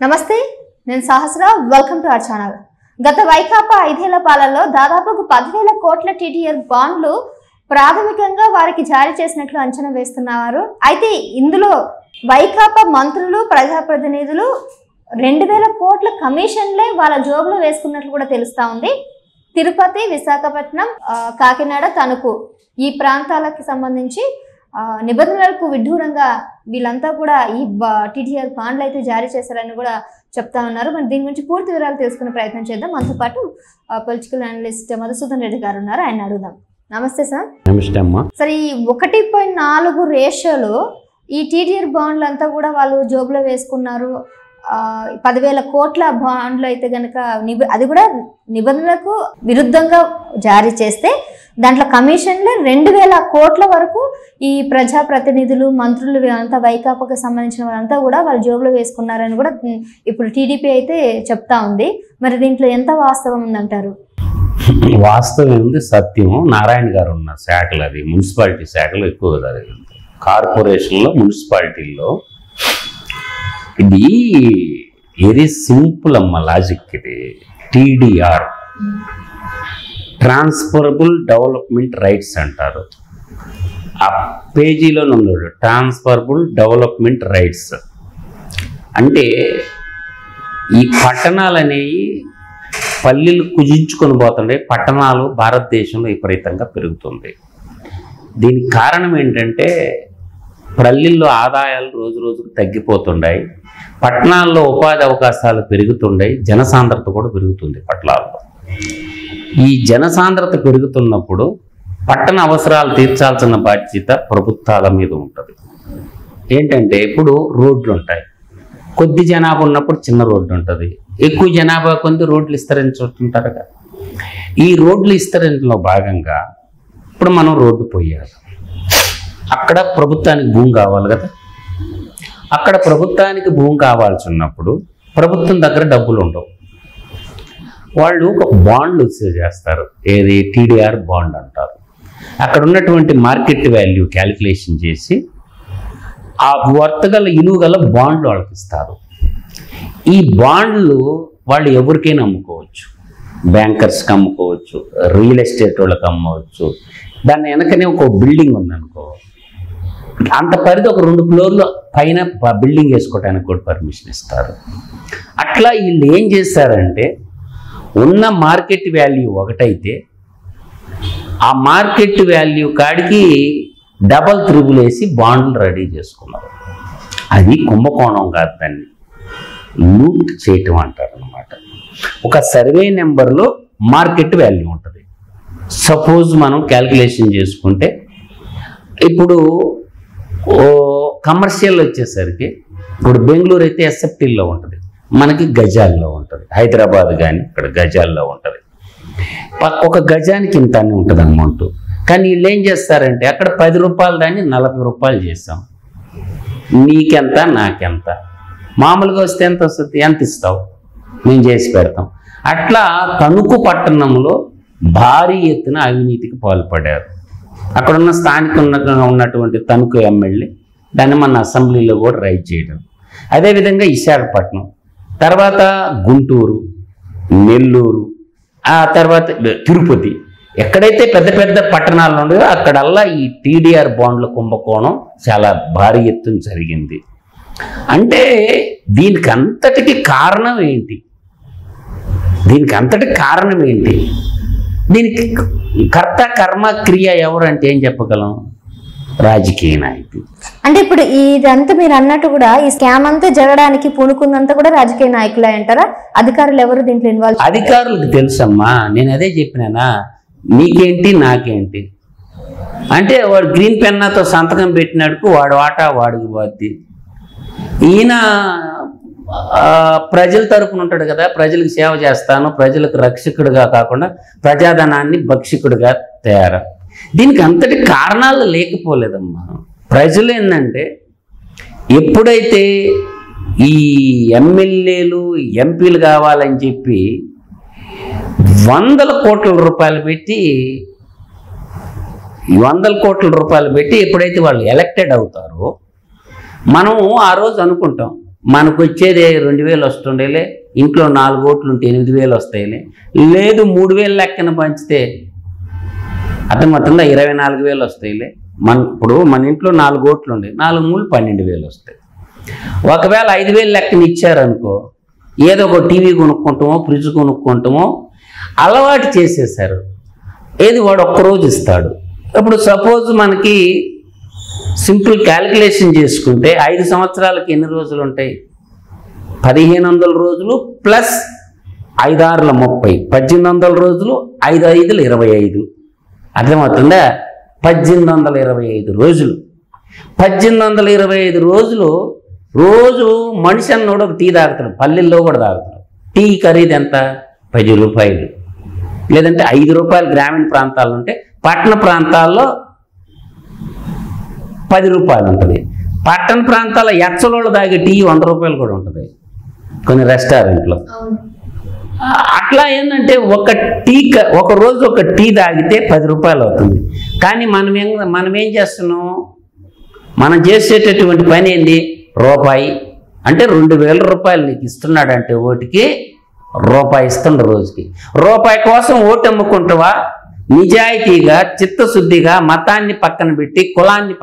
నమస్తే, నేను Sahasra. Welcome to our channel. గత వైకాపా 5 ఏళ్ల పాలనలో దాదాపుగా 10,000 కోట్ల టీడీఆర్ బాండ్లు ప్రాథమికంగా వారికి జారీ చేసినట్లు అంచనా వేస్తున్నారు. అయితే ఇందులో వైకాపా మంత్రులు, ప్రజాప్రతినిధులు 2,000 కోట్ల కమిషన్లే వాళ్ళ జోబులో వేసుకున్నట్లు కూడా తెలుస్తా ఉంది. తిరుపతి, విశాఖపట్నం, కాకినాడ, తణుకు ఈ ప్రాంతాలకు సంబంధించి నిబంధనలకు విడ్డూరంగా వీళ్ళంతా కూడా ఈ టీటీఆర్ బాండ్లు అయితే జారీ చేశారని కూడా చెప్తా ఉన్నారు. మరి దీని గురించి పూర్తి వివరాలు తెలుసుకునే ప్రయత్నం చేద్దాం. మనతో పాటు పొలిటికల్ అనలిస్ట్ మధుసూదన్ రెడ్డి గారు ఉన్నారు, ఆయన అడుగుదాం. నమస్తే సార్. నమస్తే అమ్మా. సరే, ఈ 1.4 రేషియోలో ఈ టీటీఆర్ బాండ్లు అంతా కూడా వాళ్ళు జోబులో వేసుకున్నారు. 10,000 కోట్ల బాండ్లు అయితే కనుక అది కూడా నిబంధనలకు విరుద్ధంగా జారీ చేస్తే దాంట్లో కమిషన్లే 2,000 కోట్ల వరకు ఈ ప్రజాప్రతినిధులు, మంత్రులు అంతా వైకాపాకు సంబంధించిన వాళ్ళంతా కూడా వాళ్ళ జోబులో వేసుకున్నారని కూడా ఇప్పుడు టీడీపీ అయితే చెప్తా ఉంది. మరి దీంట్లో ఎంత వాస్తవం ఉందంటారు? వాస్తవం ఉంది, సత్యము. నారాయణ గారు ఉన్న శాఖలు, అది మున్సిపాలిటీ శాఖలు ఎక్కువ జరిగింది. కార్పొరేషన్లో, మున్సిపాలిటీల్లో ఇది వెరీ సింపుల్ అమ్మ లాజిక్. ఇది టీడీఆర్, ట్రాన్స్ఫరబుల్ డెవలప్మెంట్ రైట్స్ అంటారు. ఆ పేజీలో ఉన్నాడు ట్రాన్స్ఫరబుల్ డెవలప్మెంట్ రైట్స్. అంటే ఈ పట్టణాలు అనేవి పల్లెలు కుజించుకొని పోతుండే, పట్టణాలు భారతదేశంలో విపరీతంగా పెరుగుతుంది. దీనికి కారణం ఏంటంటే పల్లెల్లో ఆదాయాలు రోజు రోజుకు తగ్గిపోతున్నాయి, పట్టణాల్లో ఉపాధి అవకాశాలు పెరుగుతున్నాయి, జనసాంద్రత కూడా పెరుగుతుంది పట్టణాల్లో. ఈ జనసాంద్రత పెరుగుతున్నప్పుడు పట్టణ అవసరాలు తీర్చాల్సిన బాధ్యత ప్రభుత్వాల మీద ఉంటుంది. ఏంటంటే ఇప్పుడు రోడ్లు ఉంటాయి, కొద్ది జనాభా ఉన్నప్పుడు చిన్న రోడ్డు ఉంటుంది, ఎక్కువ జనాభా కొంది రోడ్లు విస్తరించుంటారు కదా. ఈ రోడ్లు విస్తరించడంలో భాగంగా ఇప్పుడు మనం రోడ్డు పోయాలి, అక్కడ ప్రభుత్వానికి భూమి కావాలి కదా. అక్కడ ప్రభుత్వానికి భూమి కావాల్సి ఉన్నప్పుడు ప్రభుత్వం దగ్గర డబ్బులు ఉండవు. వాళ్ళు ఒక బాండ్ చేస్తారు, ఏది టీడీఆర్ బాండ్ అంటారు. అక్కడ ఉన్నటువంటి మార్కెట్ వాల్యూ క్యాలిక్యులేషన్ చేసి ఆ వర్తగల ఇలువ గల బాండ్లు వాళ్ళకి ఇస్తారు. ఈ బాండ్లు వాళ్ళు ఎవరికైనా అమ్ముకోవచ్చు, బ్యాంకర్స్కి అమ్ముకోవచ్చు, రియల్ ఎస్టేట్ వాళ్ళకి అమ్మవచ్చు. దాని వెనకనే ఒక బిల్డింగ్ ఉందనుకో, అంత పరిధి ఒక 2 ఫ్లోర్లు పైన బిల్డింగ్ వేసుకోవడానికి కూడా పర్మిషన్ ఇస్తారు. అట్లా వీళ్ళు ఏం చేస్తారంటే ఉన్న మార్కెట్ వాల్యూ ఒకటైతే ఆ మార్కెట్ వాల్యూ కాడికి డబల్ త్రిబుల్ వేసి బాండ్లు రెడీ చేసుకున్నారు. అది కుంభకోణం కాదు, దాన్ని లూట్ చేయటం అంటారు అన్నమాట. ఒక సర్వే నెంబర్లో మార్కెట్ వాల్యూ ఉంటుంది. సపోజ్ మనం క్యాల్కులేషన్ చేసుకుంటే ఇప్పుడు కమర్షియల్ వచ్చేసరికి ఇప్పుడు బెంగళూరు అయితే ఎస్ఎఫ్టీల్లో ఉంటుంది, మనకి గజాల్లో ఉంటుంది. హైదరాబాద్ కానీ ఇక్కడ గజాల్లో ఉంటుంది. ఒక గజానికి ఇంత అని ఉంటుంది అమౌంట్. కానీ వీళ్ళు ఏం చేస్తారంటే అక్కడ 10 రూపాయలు దాన్ని 40 రూపాయలు చేస్తాం. నీకెంత నాకెంత, మామూలుగా వస్తే ఎంత వస్తుంది, ఎంత ఇస్తావు, మేము చేసి పెడతాం. అట్లా తణుకు పట్టణంలో భారీ ఎత్తున అవినీతికి పాల్పడారు. అక్కడున్న స్థానికంగా ఉన్నటువంటి తణుకు ఎమ్మెల్యే దాన్ని మన అసెంబ్లీలో కూడా రైజ్ చేయడం. అదేవిధంగా విశాఖపట్నం, తర్వాత గుంటూరు, నెల్లూరు, ఆ తర్వాత తిరుపతి, ఎక్కడైతే పెద్ద పెద్ద పట్టణాలు ఉన్నాయో అక్కడల్లా ఈ టీడీఆర్ బాండ్ల కుంభకోణం చాలా భారీ ఎత్తున జరిగింది. అంటే దీనికి అంతటికి కారణం ఏంటి? దీనికి కర్త కర్మ క్రియ ఎవరు అంటే ఏం చెప్పగలం? రాజకీయ నాయకులు. అంటే ఇప్పుడు ఇదంతా మీరు అన్నట్టు కూడా ఈ స్కామ్ అంతా జరగడానికి పూనుకుందంతా కూడా రాజకీయ నాయకులే అంటారా? అధికారులు ఎవరు దీంట్లో ఇన్వాల్వ్? అధికారులకు తెలుసమ్మా, నేను అదే చెప్పినానా, నీకేంటి నాకేంటి అంటే వాడు గ్రీన్ పెన్నాతో సంతకం పెట్టినాడుకు వాడు వాటా వాడికి పోద్ది. ఈయన ప్రజల తరపున ఉంటాడు కదా, ప్రజలకు సేవ చేస్తాను, ప్రజలకు రక్షకుడిగా కాకుండా ప్రజాధనాన్ని భక్షకుడిగా తయారు. దీనికి అంతటి కారణాలు లేకపోలేదమ్మా. ప్రజలు ఏంటంటే ఎప్పుడైతే ఈ ఎమ్మెల్యేలు, ఎంపీలు కావాలని చెప్పి 100 కోట్ల రూపాయలు పెట్టి ఎప్పుడైతే వాళ్ళు ఎలక్టెడ్ అవుతారో, మనం ఆ రోజు అనుకుంటాం మనకు వచ్చేది 2000 వస్తుండేలే, ఇంట్లో 4 ఓట్లు ఉంటే 8000 వస్తాయిలే, లేదు 3000 లెక్కన పంచితే అర్థమవుతుందా 24,000 వస్తాయిలే. ఇప్పుడు మన ఇంట్లో 4 ఓట్లు ఉండే 4 3 12,000 వస్తాయి. ఒకవేళ 5,000 లెక్కన ఇచ్చారనుకో, ఏదో ఒక టీవీ కొనుక్కుంటామో ఫ్రిడ్జ్ కొనుక్కుంటామో అలవాటు చేసేసారు. ఏది వాడు ఒక్కరోజు ఇస్తాడు. ఇప్పుడు సపోజ్ మనకి సింపుల్ క్యాలిక్యులేషన్ చేసుకుంటే 5 సంవత్సరాలకి ఎన్ని రోజులు ఉంటాయి? 1500 రోజులు ప్లస్ 5 6 30, 1800 రోజులు, 5 5 25. అర్థమవుతుందా? 1825 రోజులు. 1825 రోజులు రోజు మనిషి అన్నోడు ఒక టీ తాగుతాడు. పల్లెల్లో కూడా తాగుతాడు. టీ ఖరీదు ఎంత? 10 రూపాయలు, లేదంటే 5 రూపాయలు గ్రామీణ ప్రాంతాల్లో ఉంటే, పట్టణ ప్రాంతాల్లో 10 రూపాయలు ఉంటుంది. పట్టణ ప్రాంతాల ఎచ్చలోళ్ళు తాగే టీ 100 రూపాయలు కూడా ఉంటుంది కొన్ని రెస్టారెంట్లో. అట్లా ఏంటంటే ఒక రోజు ఒక టీ తాగితే 10 రూపాయలు అవుతుంది. కానీ మనం ఏం చేస్తున్నాం? మనం చేసేటటువంటి పని ఏంది? రూపాయి అంటే 2000 రూపాయలు నీకు ఇస్తున్నాడంటే ఓటుకి రూపాయి ఇస్తుండ రోజుకి. రూపాయి కోసం ఓటు అమ్ముకుంటావా? నిజాయితీగా చిత్తశుద్ధిగా మతాన్ని పక్కన పెట్టి కులాన్ని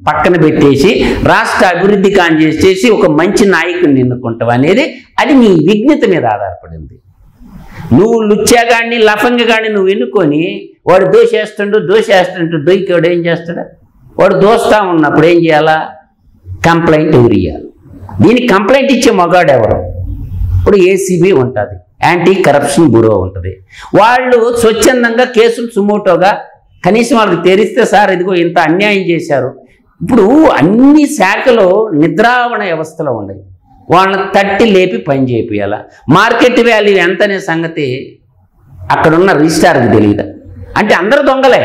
పక్కన పెట్టేసి రాష్ట్ర అభివృద్ధి చేసి ఒక మంచి నాయకుడిని ఎన్నుకుంటావు అనేది అది నీ విజ్ఞత మీద ఆధారపడింది. నువ్వు లుచ్చాగాడిని లఫంగగాడిని నువ్వు ఎన్నుకొని వాడు దోషేస్తుంటూ దొరికేవాడు ఏం చేస్తాడు? వాడు దోస్తా ఉన్నప్పుడు ఏం చేయాలా? కంప్లైంట్ ఎదురియాలి. దీనికి కంప్లైంట్ ఇచ్చే మగాడు ఎవరు? ఇప్పుడు ఏసీబీ ఉంటుంది, యాంటీ కరప్షన్ బ్యూరో ఉంటుంది. వాళ్ళు స్వచ్ఛందంగా కేసులు సుమోటోగా కనీసం వాళ్ళకి తెరిస్తే సార్ ఇదిగో ఇంత అన్యాయం చేశారు. ఇప్పుడు అన్ని శాఖలు నిద్రావణ వ్యవస్థలో ఉన్నాయి. వాళ్ళని తట్టి లేపి పని చేయాల. మార్కెట్ వాల్యూ ఎంత అనే సంగతి అక్కడున్న రిజిస్ట్రార్కి తెలియదా? అంటే అందరూ దొంగలే.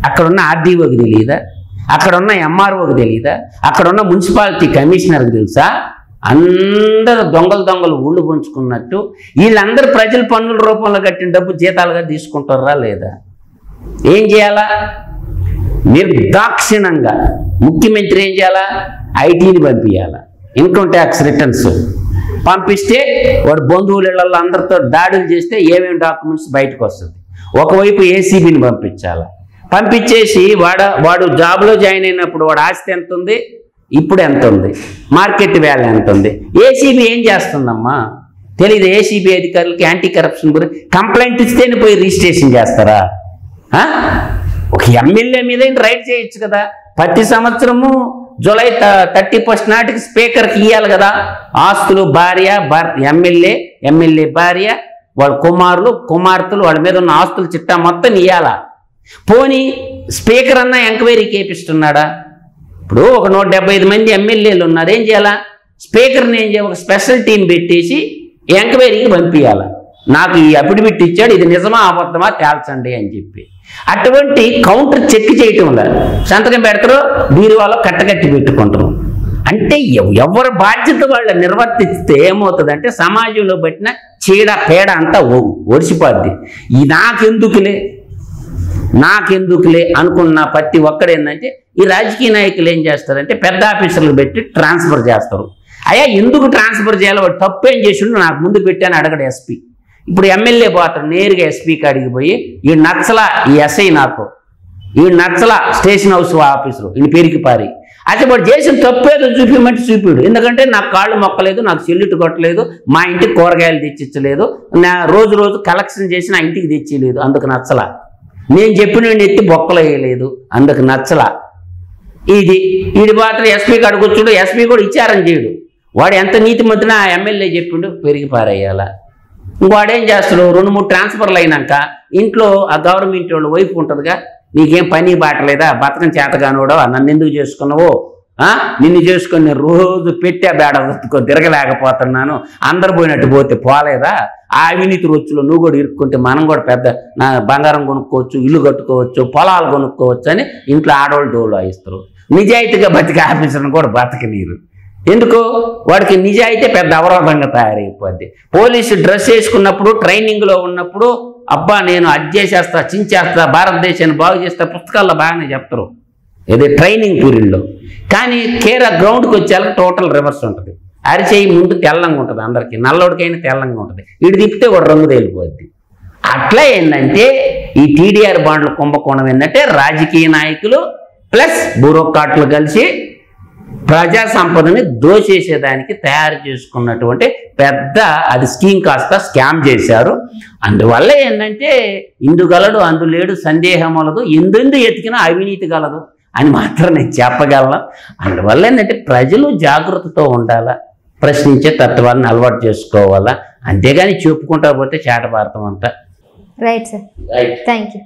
అక్కడున్న ఆర్డీఓకి తెలియదా? అక్కడున్న ఎంఆర్ఓకి తెలియదా? అక్కడున్న మున్సిపాలిటీ కమిషనర్కి తెలుసా? అందరూ దొంగలు ఊళ్ళు పంచుకున్నట్టు వీళ్ళందరూ ప్రజల పన్నుల రూపంలో కట్టిన డబ్బు జీతాలుగా తీసుకుంటారా లేదా? ఏం చేయాలా? నిర్దాక్షిణంగా ముఖ్యమంత్రి ఏం చేయాలా? ఐటీని పంపించాలా, ఇన్కమ్ ట్యాక్స్ రిటర్న్స్ పంపిస్తే వాడు బంధువుల ఇళ్లలో అందరితో దాడులు చేస్తే ఏమేమి డాక్యుమెంట్స్ బయటకు వస్తుంది. ఒకవైపు ఏసీబీని పంపించేసి వాడు జాబ్లో జాయిన్ అయినప్పుడు వాడు ఆస్తి ఎంత ఉంది, ఇప్పుడు ఎంత ఉంది, మార్కెట్ వాల్యూ ఎంత ఉంది. ఏసీబీ ఏం చేస్తుందమ్మా తెలీదు. ఏసీబీ అధికారులకి యాంటీ కరప్షన్ గురించి కంప్లైంట్ ఇస్తేనే పోయి రిజిస్ట్రేషన్ చేస్తారా? ఒక ఎమ్మెల్యే మీద రైట్ చేయొచ్చు కదా. ప్రతి సంవత్సరము జూలై 31 నాటికి స్పీకర్కి ఇవ్వాలి కదా ఆస్తులు. ఎమ్మెల్యే భార్య వాళ్ళ కుమార్తెలు వాళ్ళ మీద ఉన్న ఆస్తుల చిట్టా మొత్తం ఇవ్వాలా. పోనీ స్పీకర్ అన్న ఎంక్వైరీ చేపిస్తున్నాడా? ఇప్పుడు ఒక 175 మంది ఎమ్మెల్యేలు ఉన్నారు. ఏం చేయాలా? స్పీకర్ని ఏం చేయాలి? ఒక స్పెషల్ టీం పెట్టేసి ఎంక్వైరీకి పంపించాలా. నాకు ఈ అఫిడవిట్ ఇచ్చాడు, ఇది నిజమా అబద్ధమా తేల్చండి అని చెప్పి. అటువంటి కౌంటర్ చెక్ చేయటం వల్ల సంతకం పెడతారు, బీరువాలో కట్టకట్టి పెట్టుకుంటారు. అంటే ఎవరి బాధ్యత వాళ్ళు నిర్వర్తిస్తే ఏమవుతుందంటే సమాజంలో పట్టిన చీడ పేడ అంతా ఒడిసిపోద్ది. నాకెందుకులే అనుకున్న ప్రతి ఒక్కడేందంటే ఈ రాజకీయ నాయకులు ఏం చేస్తారంటే పెద్ద ఆఫీసర్లు పెట్టి ట్రాన్స్ఫర్ చేస్తారు. అయ్యా ఎందుకు ట్రాన్స్ఫర్ చేయాలి? వాడు తప్పు ఏం చేసిండు నాకు ముందు పెట్టాను అడగడు ఎస్పీ. ఇప్పుడు ఎమ్మెల్యే పోతాడు నేరుగా ఎస్పీ కాడికి పోయి ఈ నచ్చలా ఈ ఎస్ఐ నాకు ఈ నచ్చలా స్టేషన్ హౌస్ ఆఫీసరు ఈయన పేరుకి పారి అయితే వాడు చేసిన తప్పేదో చూపించమంటే చూపిడు. ఎందుకంటే నాకు కాళ్ళు మొక్కలేదు, నాకు సెల్యూట్ కొట్టలేదు, మా ఇంటికి కూరగాయలు తెచ్చిచ్చలేదు, నా రోజు కలెక్షన్ చేసి నా ఇంటికి తెచ్చిలేదు, అందుకు నచ్చలా. నేను చెప్పిన ఎత్తి బొక్కలు వేయలేదు, అందుకు నచ్చలా. వీడి మాత్రం ఎస్పీ కాడికి వచ్చాడు, ఎస్పీ కూడా విచారం చేయడు. వాడు ఎంత నీతిమంతునా ఆ ఎమ్మెల్యే చెప్పిండు పెరిగి పారేయాలా. ఇంకోడేం చేస్తాడు? 2-3 ట్రాన్స్ఫర్లు అయినాక ఇంట్లో ఆ గవర్నమెంట్ వాళ్ళు వైపు ఉంటుందిగా, నీకేం పని బాటలేదా, బతకం చేతగానోడో, నన్ను ఎందుకు చేసుకున్నావో, నిన్ను చేసుకొని నేను రోజు పెట్టే బేడ తిరగలేకపోతున్నాను, అందరు పోయినట్టు పోతే పోలేదా, ఆ అవినీతి రొచ్చులో నువ్వు కూడా ఇరుక్కుంటే మనం కూడా పెద్ద బంగారం కొనుక్కోవచ్చు, ఇల్లు కట్టుకోవచ్చు, పొలాలు కొనుక్కోవచ్చు అని ఇంట్లో ఆడవాళ్ళు డోలు వాయిస్తారు. నిజాయితీగా బతికే ఆఫీసర్ని కూడా బతకనీరు. ఎందుకు? వాడికి నిజాయితీ పెద్ద అవరోధంగా తయారైపోద్ది. పోలీసు డ్రెస్ వేసుకున్నప్పుడు ట్రైనింగ్లో ఉన్నప్పుడు అబ్బా నేను అది చేసేస్తా, చించేస్తా, భారతదేశాన్ని బాగు చేస్తా పుస్తకాల్లో బాగానే చెప్తారు, ఇది ట్రైనింగ్ పీరియడ్లో. కానీ కేరా గ్రౌండ్కి వచ్చేళ్ళకి టోటల్ రివర్స్ ఉంటుంది. అరిచేయి ముందు తెల్లంగా ఉంటుంది, అందరికీ నల్లోడికైనా తెల్లంగా ఉంటుంది, ఇటు తిప్పితే ఒక రంగు తేలిపోద్ది. అట్లా ఏంటంటే ఈ టీడీఆర్ బాండ్ల కుంభకోణం ఏంటంటే రాజకీయ నాయకులు ప్లస్ బ్యూరోక్రాట్లు కలిసి ప్రజా సంపదని దోచేసేదానికి తయారు చేసుకున్నటువంటి పెద్ద అది స్కీమ్ కాస్త స్కామ్ చేశారు. అందువల్ల ఏంటంటే ఇందు గలడు అందు లేడు సందేహం వలదు, ఎందెందు ఎతికినా అవినీతి గలదు అని మాత్రం నేను చెప్పగలను. అందువల్ల ఏంటంటే ప్రజలు జాగృతితో ఉండాలా, ప్రశ్నించే తత్వాన్ని అలవాటు చేసుకోవాలా, అంతేగాని చెప్పుకుంటా పోతే చాట భారతం అంతా. Right sir, thank you.